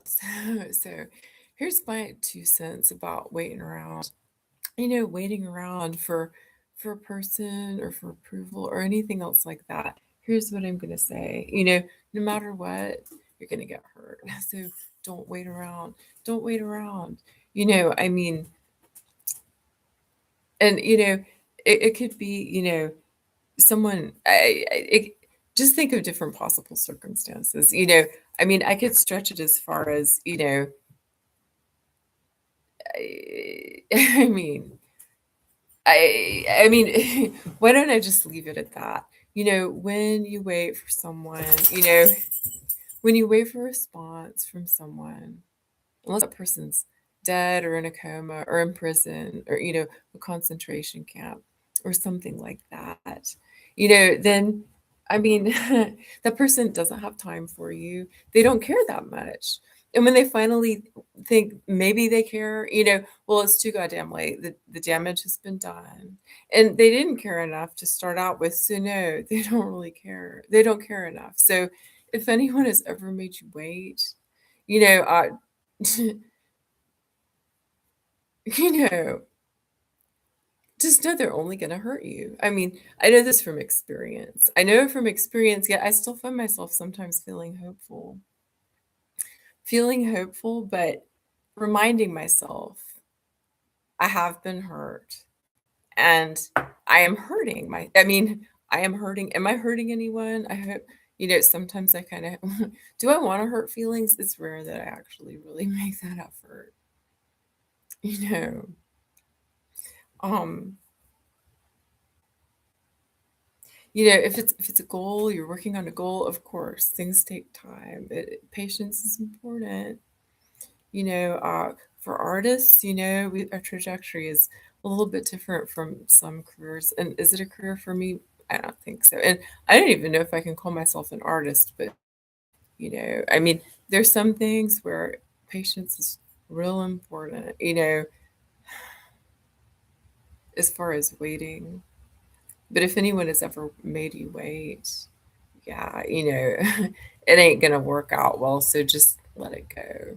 So here's my 2 cents about waiting around. Waiting around for a person or for approval or anything else like that. Here's what I'm gonna say. No matter what, you're gonna get hurt. So don't wait around. Don't wait around. I mean, and it could be, someone just think of different possible circumstances. I mean, I could stretch it as far as, I mean, I mean, why don't I just leave it at that? When you wait for someone, when you wait for a response from someone, unless that person's dead or in a coma or in prison or, a concentration camp or something like that, then I mean, that person doesn't have time for you. They don't care that much. And when they finally think maybe they care, well, it's too goddamn late. The damage has been done. And they didn't care enough to start out with. So, no, they don't really care. They don't care enough. So, if anyone has ever made you wait, you know, uh, you know, just know they're only going to hurt you. I mean, I know this from experience. I know from experience, yet I still find myself sometimes feeling hopeful, but reminding myself I have been hurt and I am hurting I mean, I am hurting. Am I hurting anyone? I hope, sometimes I kind of, do I want to hurt feelings? It's rare that I actually really make that effort, you know. Um, if it's a goal, you're working on a goal, of course, things take time. Patience is important. For artists, our trajectory is a little bit different from some careers. And is it a career for me? I don't think so. And I don't even know if I can call myself an artist, but I mean, there's some things where patience is real important, as far as waiting. But if anyone has ever made you wait, yeah, it ain't gonna work out well, so just let it go.